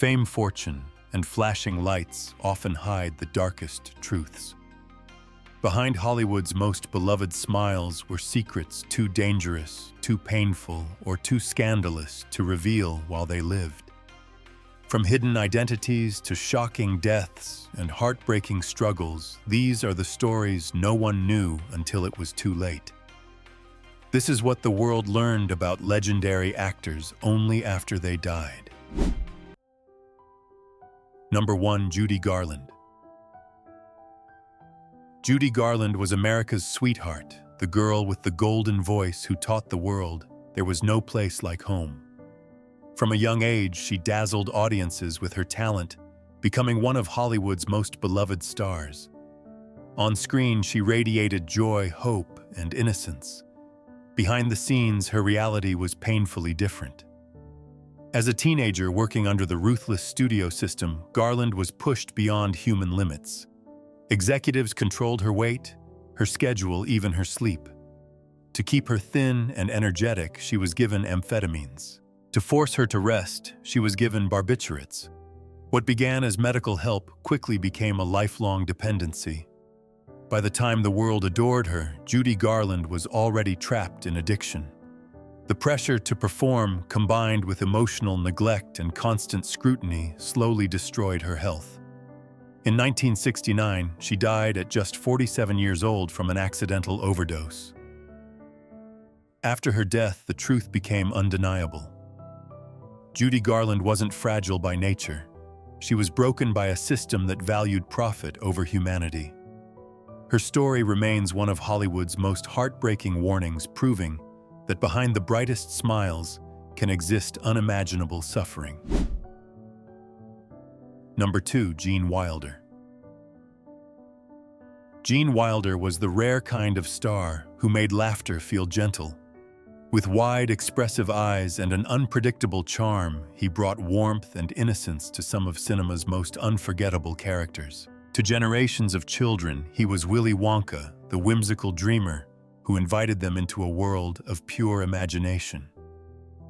Fame, fortune, and flashing lights often hide the darkest truths. Behind Hollywood's most beloved smiles were secrets too dangerous, too painful, or too scandalous to reveal while they lived. From hidden identities to shocking deaths and heartbreaking struggles, these are the stories no one knew until it was too late. This is what the world learned about legendary actors only after they died. Number 1. Judy Garland. Judy Garland was America's sweetheart, the girl with the golden voice who taught the world there was no place like home. From a young age, she dazzled audiences with her talent, becoming one of Hollywood's most beloved stars. On screen, she radiated joy, hope, and innocence. Behind the scenes, her reality was painfully different. As a teenager working under the ruthless studio system, Garland was pushed beyond human limits. Executives controlled her weight, her schedule, even her sleep. To keep her thin and energetic, she was given amphetamines. To force her to rest, she was given barbiturates. What began as medical help quickly became a lifelong dependency. By the time the world adored her, Judy Garland was already trapped in addiction. The pressure to perform, combined with emotional neglect and constant scrutiny, slowly destroyed her health. In 1969, she died at just 47 years old from an accidental overdose. After her death, the truth became undeniable. Judy Garland wasn't fragile by nature. She was broken by a system that valued profit over humanity. Her story remains one of Hollywood's most heartbreaking warnings, proving that behind the brightest smiles can exist unimaginable suffering. Number 2. Gene Wilder. Gene Wilder was the rare kind of star who made laughter feel gentle. With wide, expressive eyes and an unpredictable charm, he brought warmth and innocence to some of cinema's most unforgettable characters. To generations of children, he was Willy Wonka, the whimsical dreamer who invited them into a world of pure imagination.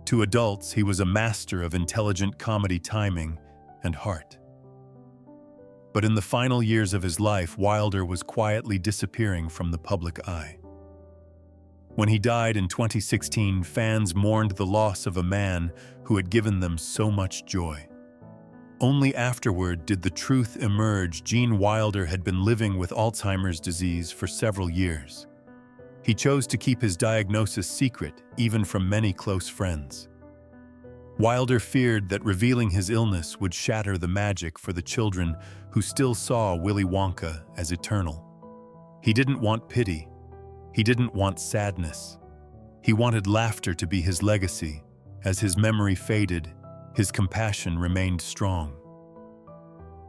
To adults, he was a master of intelligent comedy timing and heart. But in the final years of his life, Wilder was quietly disappearing from the public eye. When he died in 2016, fans mourned the loss of a man who had given them so much joy. Only afterward did the truth emerge: Gene Wilder had been living with Alzheimer's disease for several years. He chose to keep his diagnosis secret, even from many close friends. Wilder feared that revealing his illness would shatter the magic for the children who still saw Willy Wonka as eternal. He didn't want pity. He didn't want sadness. He wanted laughter to be his legacy. As his memory faded, his compassion remained strong.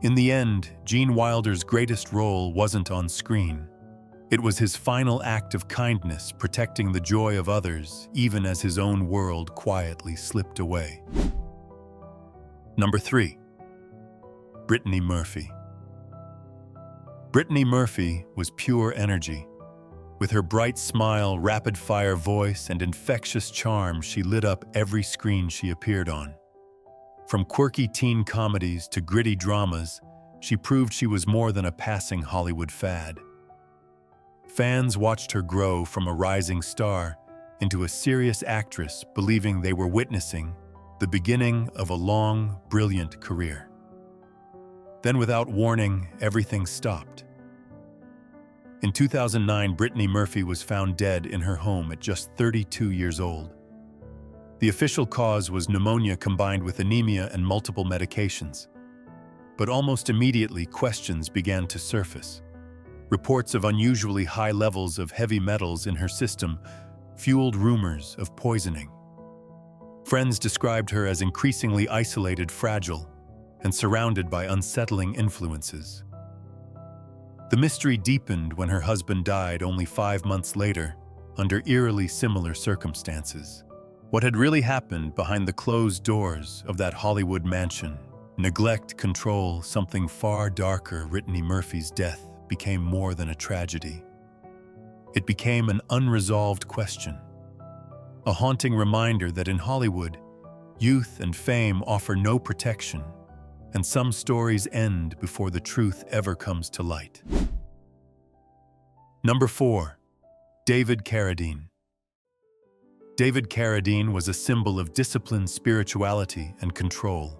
In the end, Gene Wilder's greatest role wasn't on screen. It was his final act of kindness, protecting the joy of others, even as his own world quietly slipped away. Number 3. Brittany Murphy. Brittany Murphy was pure energy. With her bright smile, rapid-fire voice, and infectious charm, she lit up every screen she appeared on. From quirky teen comedies to gritty dramas, she proved she was more than a passing Hollywood fad. Fans watched her grow from a rising star into a serious actress, believing they were witnessing the beginning of a long, brilliant career. Then, without warning, everything stopped. In 2009, Brittany Murphy was found dead in her home at just 32 years old. The official cause was pneumonia combined with anemia and multiple medications. But almost immediately, questions began to surface. Reports of unusually high levels of heavy metals in her system fueled rumors of poisoning. Friends described her as increasingly isolated, fragile, and surrounded by unsettling influences. The mystery deepened when her husband died only 5 months later, under eerily similar circumstances. What had really happened behind the closed doors of that Hollywood mansion? Neglect, control, something far darker. Brittany Murphy's death became more than a tragedy. It became an unresolved question, a haunting reminder that in Hollywood, youth and fame offer no protection, and some stories end before the truth ever comes to light. Number 4. David Carradine. David Carradine was a symbol of disciplined spirituality and control.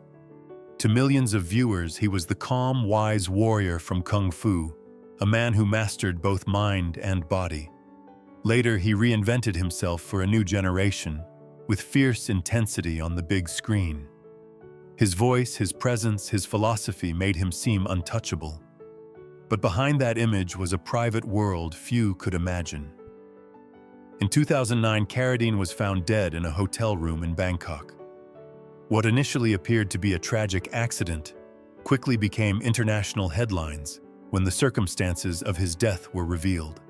To millions of viewers, he was the calm, wise warrior from Kung Fu, a man who mastered both mind and body. Later, he reinvented himself for a new generation, with fierce intensity on the big screen. His voice, his presence, his philosophy made him seem untouchable. But behind that image was a private world few could imagine. In 2009, Carradine was found dead in a hotel room in Bangkok. What initially appeared to be a tragic accident quickly became international headlines when the circumstances of his death were revealed.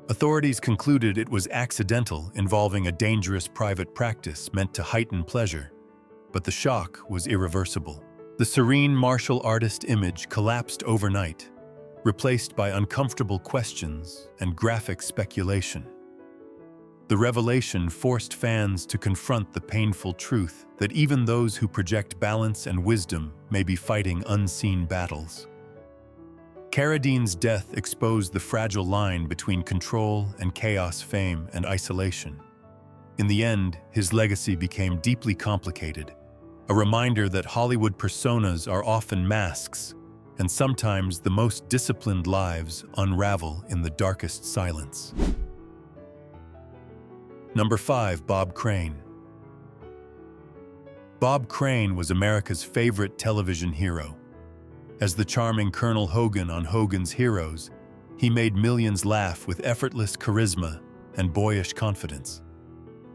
Authorities concluded it was accidental, involving a dangerous private practice meant to heighten pleasure, but the shock was irreversible. The serene martial artist image collapsed overnight, replaced by uncomfortable questions and graphic speculation. The revelation forced fans to confront the painful truth that even those who project balance and wisdom may be fighting unseen battles. Carradine's death exposed the fragile line between control and chaos, fame and isolation. In the end, his legacy became deeply complicated, a reminder that Hollywood personas are often masks, and sometimes the most disciplined lives unravel in the darkest silence. Number 5. Bob Crane. Bob Crane was America's favorite television hero. As the charming Colonel Hogan on Hogan's Heroes, he made millions laugh with effortless charisma and boyish confidence.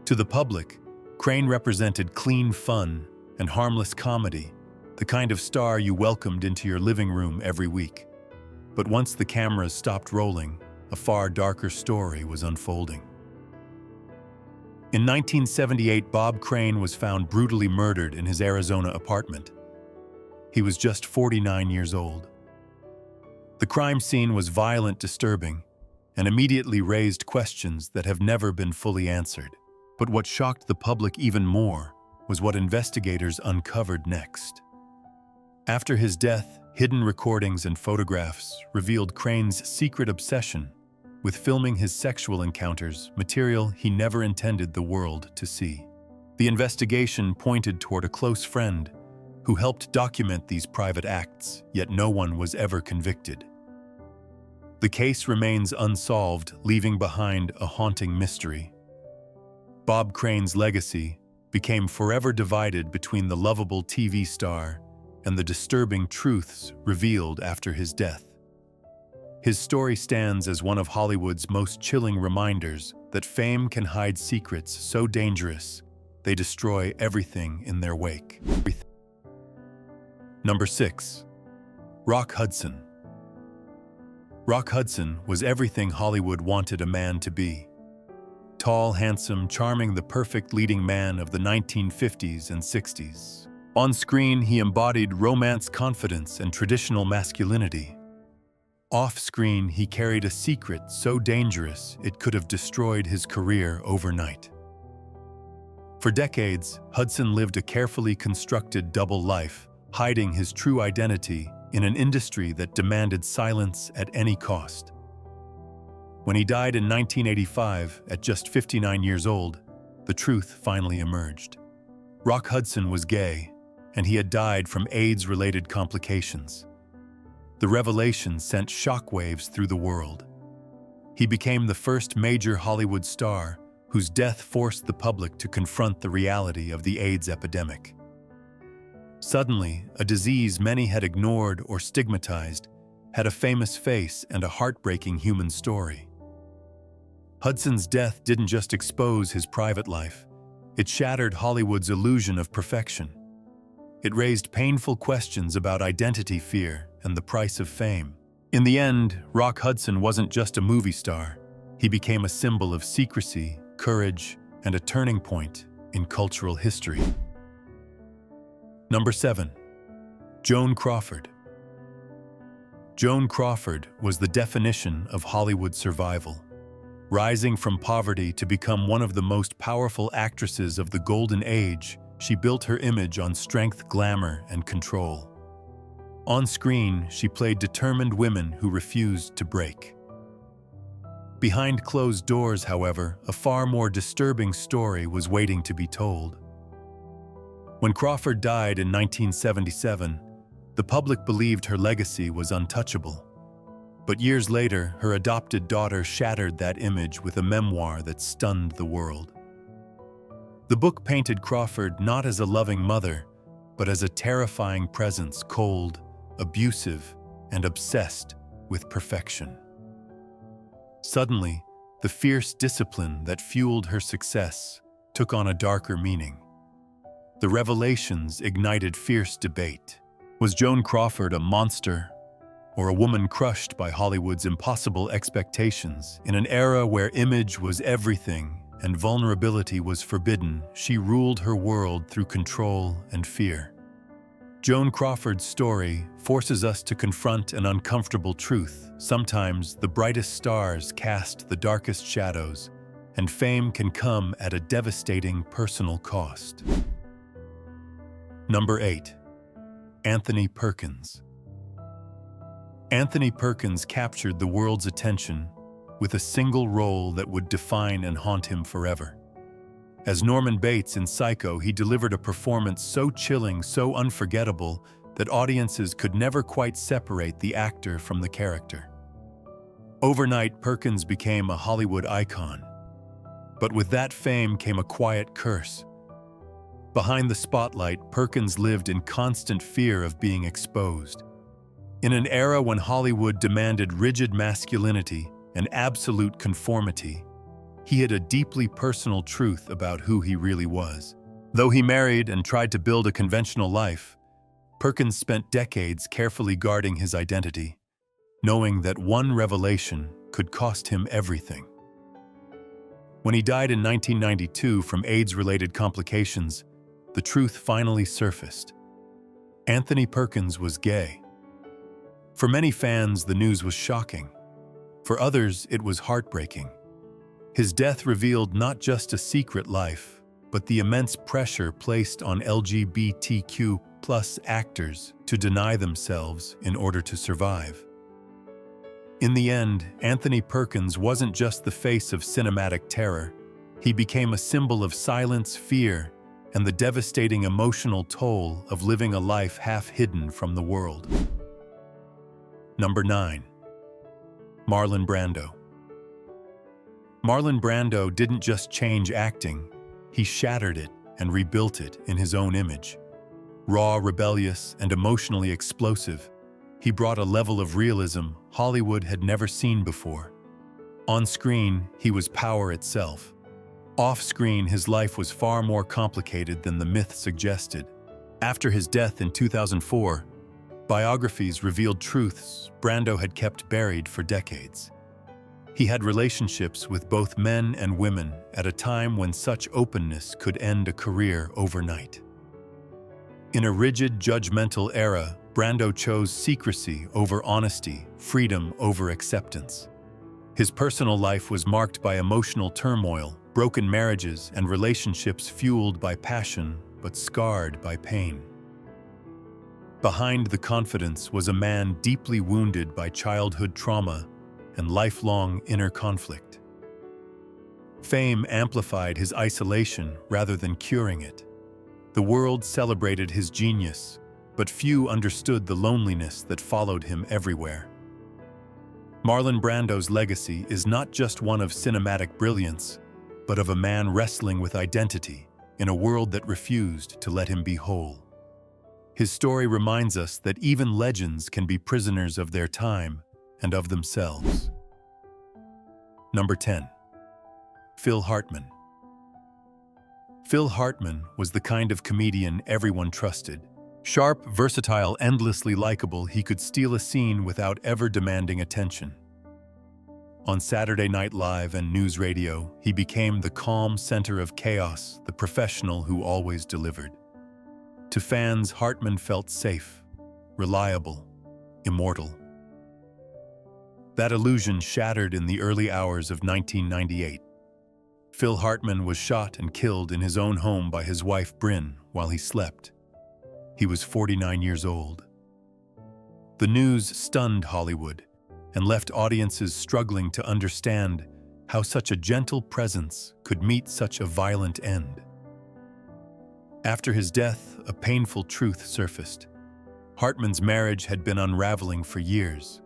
To the public, Crane represented clean fun and harmless comedy, the kind of star you welcomed into your living room every week. But once the cameras stopped rolling, a far darker story was unfolding. In 1978, Bob Crane was found brutally murdered in his Arizona apartment. He was just 49 years old. The crime scene was violent, disturbing, and immediately raised questions that have never been fully answered. But what shocked the public even more was what investigators uncovered next. After his death, hidden recordings and photographs revealed Crane's secret obsession with filming his sexual encounters, material he never intended the world to see. The investigation pointed toward a close friend who helped document these private acts, yet no one was ever convicted. The case remains unsolved, leaving behind a haunting mystery. Bob Crane's legacy became forever divided between the lovable TV star and the disturbing truths revealed after his death. His story stands as one of Hollywood's most chilling reminders that fame can hide secrets so dangerous they destroy everything in their wake. Number 6. Rock Hudson. Rock Hudson was everything Hollywood wanted a man to be. Tall, handsome, charming, the perfect leading man of the 1950s and 60s. On screen, he embodied romance, confidence, and traditional masculinity. Off-screen, he carried a secret so dangerous it could have destroyed his career overnight. For decades, Hudson lived a carefully constructed double life, hiding his true identity in an industry that demanded silence at any cost. When he died in 1985, at just 59 years old, the truth finally emerged. Rock Hudson was gay, and he had died from AIDS-related complications. The revelation sent shockwaves through the world. He became the first major Hollywood star whose death forced the public to confront the reality of the AIDS epidemic. Suddenly, a disease many had ignored or stigmatized had a famous face and a heartbreaking human story. Hudson's death didn't just expose his private life, it shattered Hollywood's illusion of perfection. It raised painful questions about identity, fear, and the price of fame. In the end, Rock Hudson wasn't just a movie star. He became a symbol of secrecy, courage, and a turning point in cultural history. Number 7. Joan Crawford. Joan Crawford was the definition of Hollywood survival. Rising from poverty to become one of the most powerful actresses of the Golden Age, she built her image on strength, glamour, and control. On screen, she played determined women who refused to break. Behind closed doors, however, a far more disturbing story was waiting to be told. When Crawford died in 1977, the public believed her legacy was untouchable. But years later, her adopted daughter shattered that image with a memoir that stunned the world. The book painted Crawford not as a loving mother, but as a terrifying presence, cold, abusive, and obsessed with perfection. Suddenly, the fierce discipline that fueled her success took on a darker meaning. The revelations ignited fierce debate. Was Joan Crawford a monster, or a woman crushed by Hollywood's impossible expectations? In an era where image was everything and vulnerability was forbidden, she ruled her world through control and fear. Joan Crawford's story forces us to confront an uncomfortable truth. Sometimes the brightest stars cast the darkest shadows, and fame can come at a devastating personal cost. Number 8. Anthony Perkins. Anthony Perkins captured the world's attention with a single role that would define and haunt him forever. As Norman Bates in Psycho, he delivered a performance so chilling, so unforgettable, that audiences could never quite separate the actor from the character. Overnight, Perkins became a Hollywood icon. But with that fame came a quiet curse. Behind the spotlight, Perkins lived in constant fear of being exposed. In an era when Hollywood demanded rigid masculinity and absolute conformity, he had a deeply personal truth about who he really was. Though he married and tried to build a conventional life, Perkins spent decades carefully guarding his identity, knowing that one revelation could cost him everything. When he died in 1992 from AIDS-related complications, the truth finally surfaced. Anthony Perkins was gay. For many fans, the news was shocking. For others, it was heartbreaking. His death revealed not just a secret life, but the immense pressure placed on LGBTQ+ actors to deny themselves in order to survive. In the end, Anthony Perkins wasn't just the face of cinematic terror. He became a symbol of silence, fear, and the devastating emotional toll of living a life half hidden from the world. Number 9. Marlon Brando. Marlon Brando didn't just change acting, he shattered it and rebuilt it in his own image. Raw, rebellious, and emotionally explosive, he brought a level of realism Hollywood had never seen before. On screen, he was power itself. Off-screen, his life was far more complicated than the myth suggested. After his death in 2004, Biographers revealed truths Brando had kept buried for decades. He had relationships with both men and women at a time when such openness could end a career overnight. In a rigid, judgmental era, Brando chose secrecy over honesty, freedom over acceptance. His personal life was marked by emotional turmoil, broken marriages, and relationships fueled by passion but scarred by pain. Behind the confidence was a man deeply wounded by childhood trauma and lifelong inner conflict. Fame amplified his isolation rather than curing it. The world celebrated his genius, but few understood the loneliness that followed him everywhere. Marlon Brando's legacy is not just one of cinematic brilliance, but of a man wrestling with identity in a world that refused to let him be whole. His story reminds us that even legends can be prisoners of their time and of themselves. Number 10. Phil Hartman. Phil Hartman was the kind of comedian everyone trusted. Sharp, versatile, endlessly likable, he could steal a scene without ever demanding attention. On Saturday Night Live and news radio, he became the calm center of chaos, the professional who always delivered. To fans, Hartman felt safe, reliable, immortal. That illusion shattered in the early hours of 1998. Phil Hartman was shot and killed in his own home by his wife Bryn while he slept. He was 49 years old. The news stunned Hollywood and left audiences struggling to understand how such a gentle presence could meet such a violent end. After his death, a painful truth surfaced. Hartman's marriage had been unraveling for years.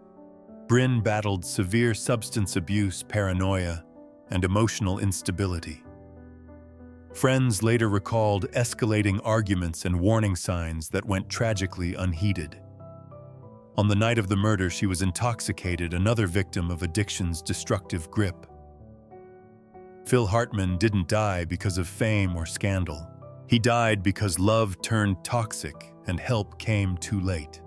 Bryn battled severe substance abuse, paranoia, and emotional instability. Friends later recalled escalating arguments and warning signs that went tragically unheeded. On the night of the murder, she was intoxicated, another victim of addiction's destructive grip. Phil Hartman didn't die because of fame or scandal. He died because love turned toxic and help came too late.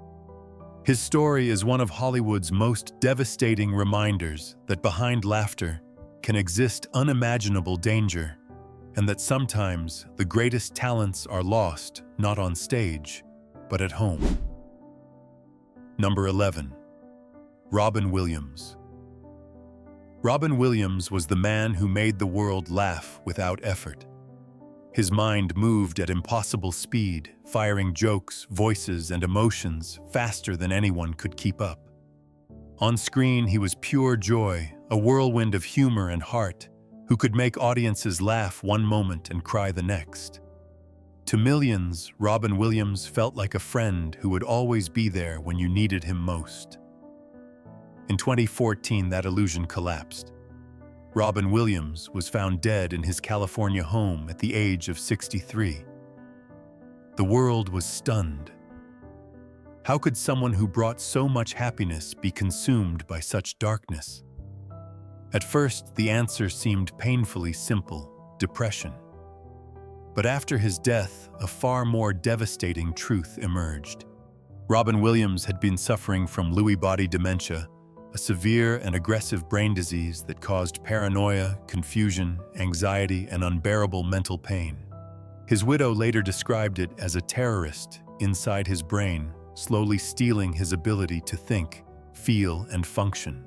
His story is one of Hollywood's most devastating reminders that behind laughter can exist unimaginable danger, and that sometimes the greatest talents are lost not on stage, but at home. Number 11. Robin Williams. Robin Williams was the man who made the world laugh without effort. His mind moved at impossible speed, firing jokes, voices, and emotions faster than anyone could keep up. On screen, he was pure joy, a whirlwind of humor and heart, who could make audiences laugh one moment and cry the next. To millions, Robin Williams felt like a friend who would always be there when you needed him most. In 2014, that illusion collapsed. Robin Williams was found dead in his California home at the age of 63. The world was stunned. How could someone who brought so much happiness be consumed by such darkness? At first, the answer seemed painfully simple: depression. But after his death, a far more devastating truth emerged. Robin Williams had been suffering from Lewy body dementia, a severe and aggressive brain disease that caused paranoia, confusion, anxiety, and unbearable mental pain. His widow later described it as a terrorist inside his brain, slowly stealing his ability to think, feel, and function.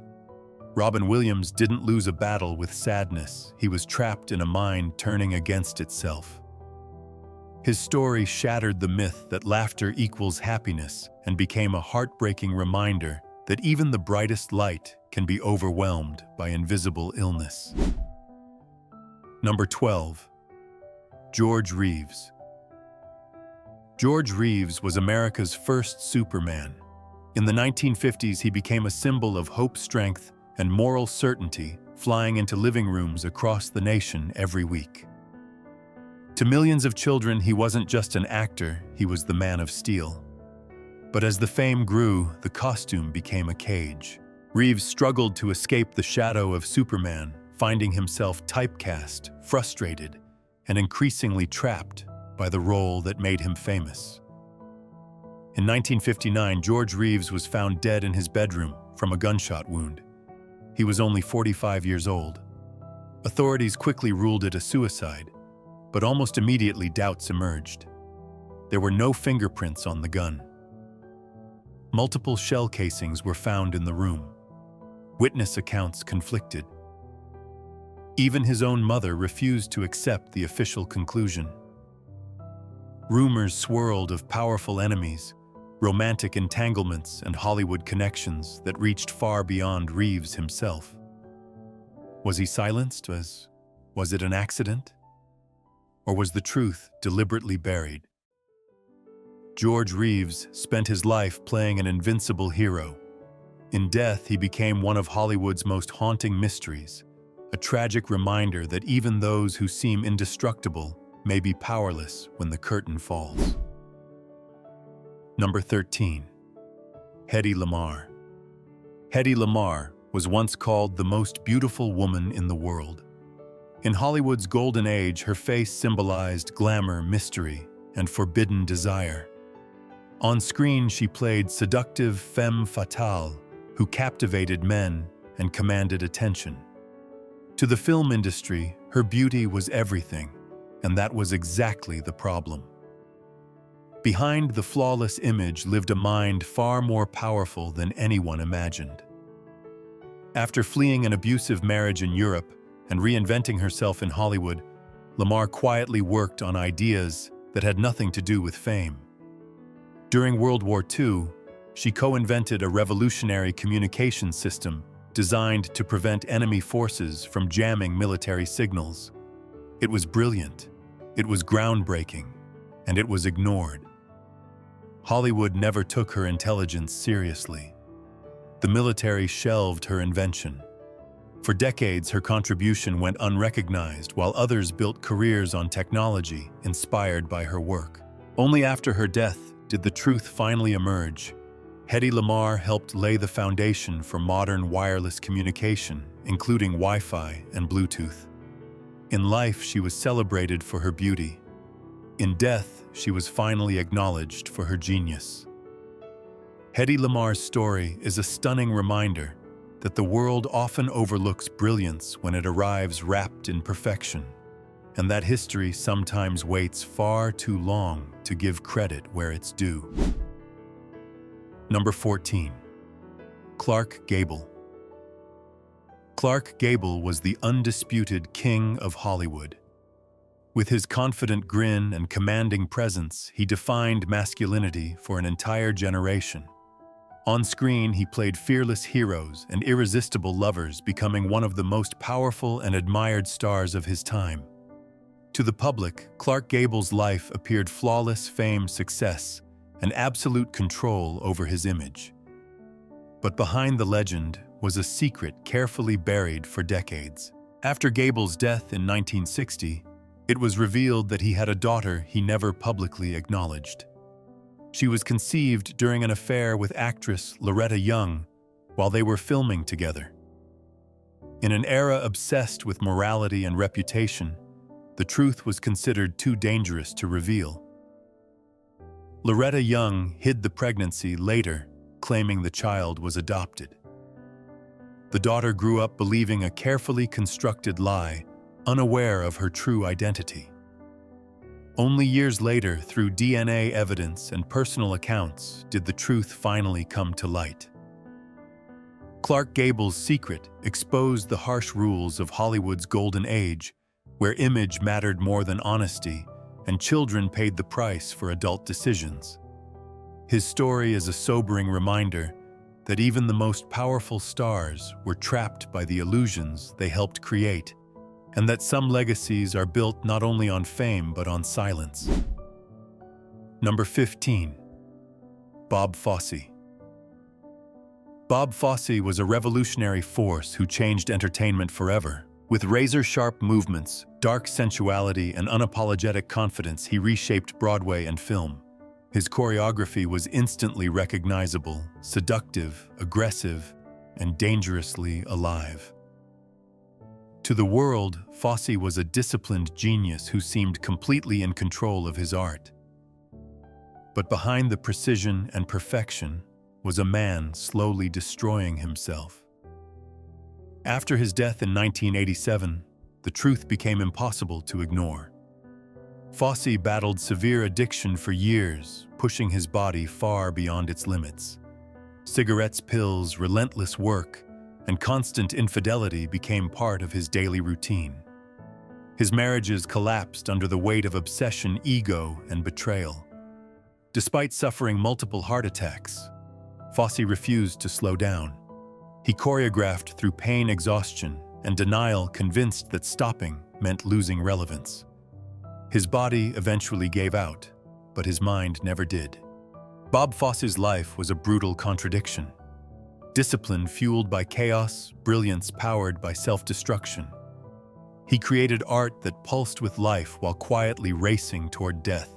Robin Williams didn't lose a battle with sadness. He was trapped in a mind turning against itself. His story shattered the myth that laughter equals happiness and became a heartbreaking reminder that even the brightest light can be overwhelmed by invisible illness. Number 12. George Reeves. George Reeves was America's first Superman. In the 1950s, he became a symbol of hope, strength, and moral certainty, flying into living rooms across the nation every week. To millions of children, he wasn't just an actor, he was the Man of Steel. But as the fame grew, the costume became a cage. Reeves struggled to escape the shadow of Superman, finding himself typecast, frustrated, and increasingly trapped by the role that made him famous. In 1959, George Reeves was found dead in his bedroom from a gunshot wound. He was only 45 years old. Authorities quickly ruled it a suicide, but almost immediately doubts emerged. There were no fingerprints on the gun. Multiple shell casings were found in the room. Witness accounts conflicted. Even his own mother refused to accept the official conclusion. Rumors swirled of powerful enemies, romantic entanglements, and Hollywood connections that reached far beyond Reeves himself. Was he silenced? Was it an accident? Or was the truth deliberately buried? George Reeves spent his life playing an invincible hero. In death, he became one of Hollywood's most haunting mysteries, a tragic reminder that even those who seem indestructible may be powerless when the curtain falls. Number 13. Hedy Lamarr. Hedy Lamarr was once called the most beautiful woman in the world. In Hollywood's golden age, her face symbolized glamour, mystery, and forbidden desire. On screen, she played seductive femme fatale who captivated men and commanded attention. To the film industry, her beauty was everything, and that was exactly the problem. Behind the flawless image lived a mind far more powerful than anyone imagined. After fleeing an abusive marriage in Europe and reinventing herself in Hollywood, Lamar quietly worked on ideas that had nothing to do with fame. During World War II, she co-invented a revolutionary communication system designed to prevent enemy forces from jamming military signals. It was brilliant, it was groundbreaking, and it was ignored. Hollywood never took her intelligence seriously. The military shelved her invention. For decades, her contribution went unrecognized while others built careers on technology inspired by her work. Only after her death did the truth finally emerge. Hedy Lamarr helped lay the foundation for modern wireless communication, including Wi-Fi and Bluetooth. In life, she was celebrated for her beauty. In death, she was finally acknowledged for her genius. Hedy Lamarr's story is a stunning reminder that the world often overlooks brilliance when it arrives wrapped in perfection, and that history sometimes waits far too long to give credit where it's due. Number 14. Clark Gable. Clark Gable was the undisputed king of Hollywood. With his confident grin and commanding presence, he defined masculinity for an entire generation. On screen, he played fearless heroes and irresistible lovers, becoming one of the most powerful and admired stars of his time. To the public, Clark Gable's life appeared flawless fame, success, and absolute control over his image. But behind the legend was a secret carefully buried for decades. After Gable's death in 1960, it was revealed that he had a daughter he never publicly acknowledged. She was conceived during an affair with actress Loretta Young while they were filming together. In an era obsessed with morality and reputation, the truth was considered too dangerous to reveal. Loretta Young hid the pregnancy later, claiming the child was adopted. The daughter grew up believing a carefully constructed lie, unaware of her true identity. Only years later, through DNA evidence and personal accounts, did the truth finally come to light. Clark Gable's secret exposed the harsh rules of Hollywood's golden age, where image mattered more than honesty, and children paid the price for adult decisions. His story is a sobering reminder that even the most powerful stars were trapped by the illusions they helped create, and that some legacies are built not only on fame but on silence. Number 15. Bob Fosse. Bob Fosse was a revolutionary force who changed entertainment forever. With razor-sharp movements, dark sensuality, and unapologetic confidence, he reshaped Broadway and film. His choreography was instantly recognizable, seductive, aggressive, and dangerously alive. To the world, Fosse was a disciplined genius who seemed completely in control of his art. But behind the precision and perfection was a man slowly destroying himself. After his death in 1987, the truth became impossible to ignore. Fosse battled severe addiction for years, pushing his body far beyond its limits. Cigarettes, pills, relentless work, and constant infidelity became part of his daily routine. His marriages collapsed under the weight of obsession, ego, and betrayal. Despite suffering multiple heart attacks, Fosse refused to slow down. He choreographed through pain, exhaustion, and denial, convinced that stopping meant losing relevance. His body eventually gave out, but his mind never did. Bob Fosse's life was a brutal contradiction. Discipline fueled by chaos, brilliance powered by self-destruction. He created art that pulsed with life while quietly racing toward death.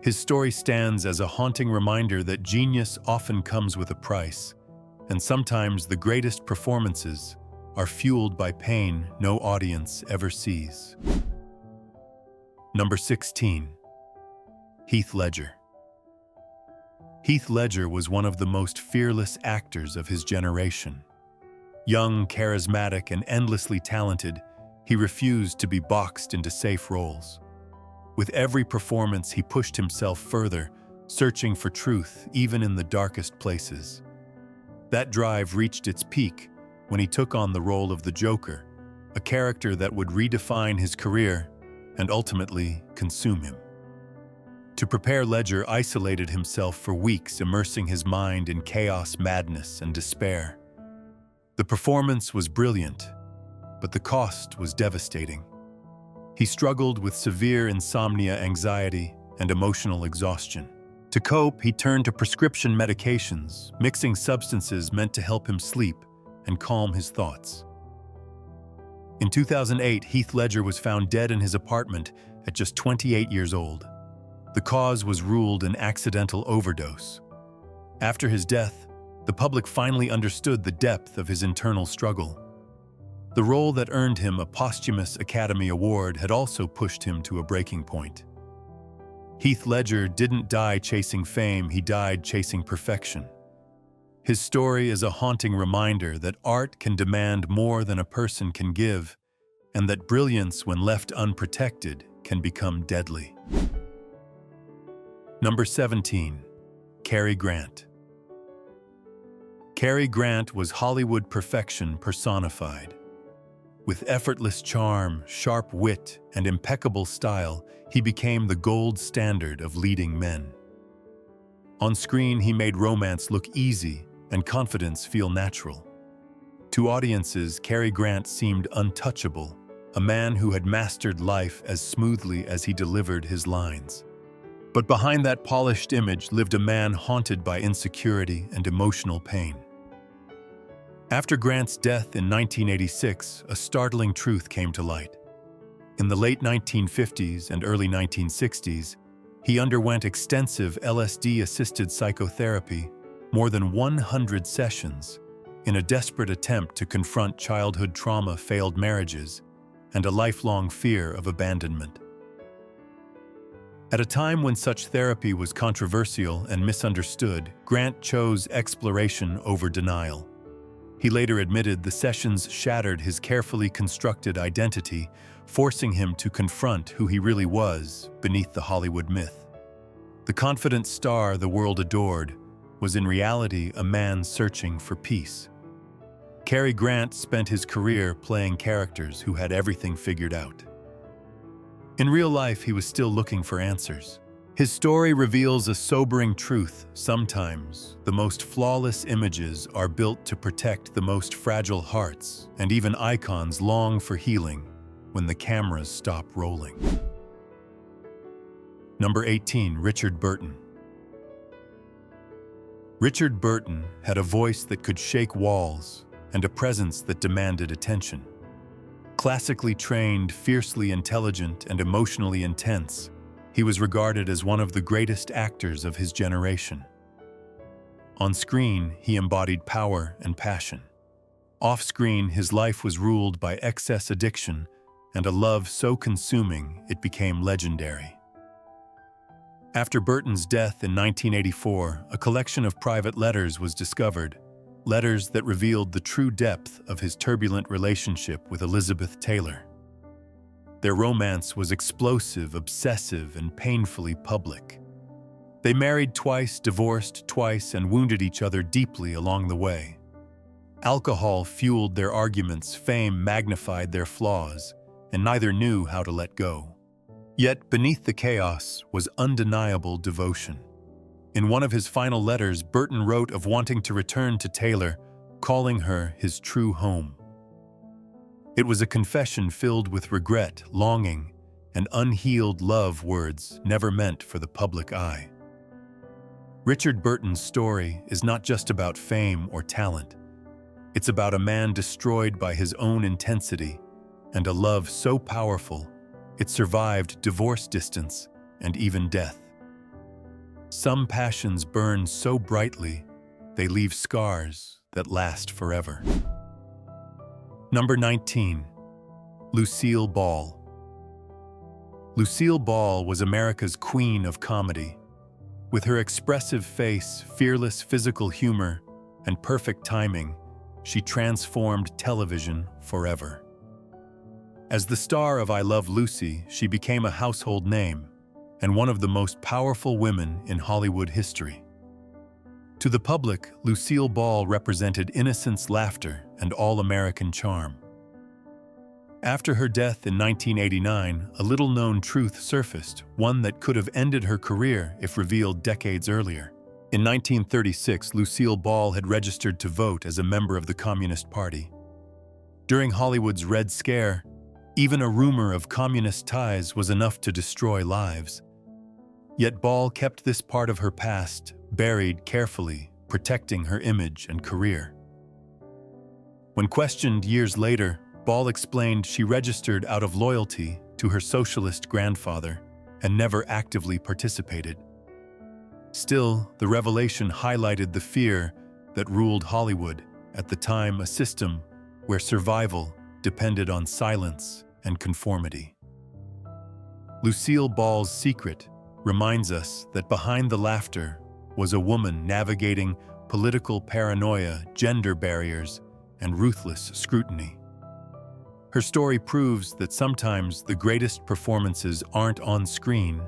His story stands as a haunting reminder that genius often comes with a price, and sometimes the greatest performances are fueled by pain no audience ever sees. Number 16. Heath Ledger. Heath Ledger was one of the most fearless actors of his generation. Young, charismatic, and endlessly talented, he refused to be boxed into safe roles. With every performance, he pushed himself further, searching for truth even in the darkest places. That drive reached its peak when he took on the role of the Joker, a character that would redefine his career and ultimately consume him. To prepare, Ledger isolated himself for weeks, immersing his mind in chaos, madness, and despair. The performance was brilliant, but the cost was devastating. He struggled with severe insomnia, anxiety, and emotional exhaustion. To cope, he turned to prescription medications, mixing substances meant to help him sleep and calm his thoughts. In 2008, Heath Ledger was found dead in his apartment at just 28 years old. The cause was ruled an accidental overdose. After his death, the public finally understood the depth of his internal struggle. The role that earned him a posthumous Academy Award had also pushed him to a breaking point. Heath Ledger didn't die chasing fame, he died chasing perfection. His story is a haunting reminder that art can demand more than a person can give, and that brilliance, when left unprotected, can become deadly. Number 17. Cary Grant. Cary Grant was Hollywood perfection personified. With effortless charm, sharp wit, and impeccable style, he became the gold standard of leading men. On screen, he made romance look easy and confidence feel natural. To audiences, Cary Grant seemed untouchable, a man who had mastered life as smoothly as he delivered his lines. But behind that polished image lived a man haunted by insecurity and emotional pain. After Grant's death in 1986, a startling truth came to light. In the late 1950s and early 1960s, he underwent extensive LSD-assisted psychotherapy, more than 100 sessions, in a desperate attempt to confront childhood trauma, failed marriages, and a lifelong fear of abandonment. At a time when such therapy was controversial and misunderstood, Grant chose exploration over denial. He later admitted the sessions shattered his carefully constructed identity, forcing him to confront who he really was beneath the Hollywood myth. The confident star the world adored was in reality a man searching for peace. Cary Grant spent his career playing characters who had everything figured out. In real life, he was still looking for answers. His story reveals a sobering truth. Sometimes, the most flawless images are built to protect the most fragile hearts, and even icons long for healing when the cameras stop rolling. Number 18. Richard Burton. Richard Burton had a voice that could shake walls and a presence that demanded attention. Classically trained, fiercely intelligent, and emotionally intense, he was regarded as one of the greatest actors of his generation. On screen, he embodied power and passion. Off-screen, his life was ruled by excess addiction and a love so consuming it became legendary. After Burton's death in 1984, a collection of private letters was discovered, letters that revealed the true depth of his turbulent relationship with Elizabeth Taylor. Their romance was explosive, obsessive, and painfully public. They married twice, divorced twice, and wounded each other deeply along the way. Alcohol fueled their arguments, fame magnified their flaws, and neither knew how to let go. Yet beneath the chaos was undeniable devotion. In one of his final letters, Burton wrote of wanting to return to Taylor, calling her his true home. It was a confession filled with regret, longing, and unhealed love, words never meant for the public eye. Richard Burton's story is not just about fame or talent. It's about a man destroyed by his own intensity and a love so powerful it survived divorce, distance, and even death. Some passions burn so brightly, they leave scars that last forever. Number 19. Lucille Ball. Lucille Ball was America's queen of comedy. With her expressive face, fearless physical humor, and perfect timing, she transformed television forever. As the star of I Love Lucy, she became a household name and one of the most powerful women in Hollywood history. To the public, Lucille Ball represented innocence, laughter, and all-American charm. After her death in 1989, a little-known truth surfaced, one that could have ended her career if revealed decades earlier. In 1936, Lucille Ball had registered to vote as a member of the Communist Party. During Hollywood's Red Scare, even a rumor of communist ties was enough to destroy lives. Yet Ball kept this part of her past buried carefully, protecting her image and career. When questioned years later, Ball explained she registered out of loyalty to her socialist grandfather and never actively participated. Still, the revelation highlighted the fear that ruled Hollywood at the time, a system where survival depended on silence and conformity. Lucille Ball's secret reminds us that behind the laughter was a woman navigating political paranoia, gender barriers, and ruthless scrutiny. Her story proves that sometimes the greatest performances aren't on screen,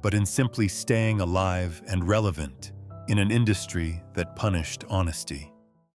but in simply staying alive and relevant in an industry that punished honesty.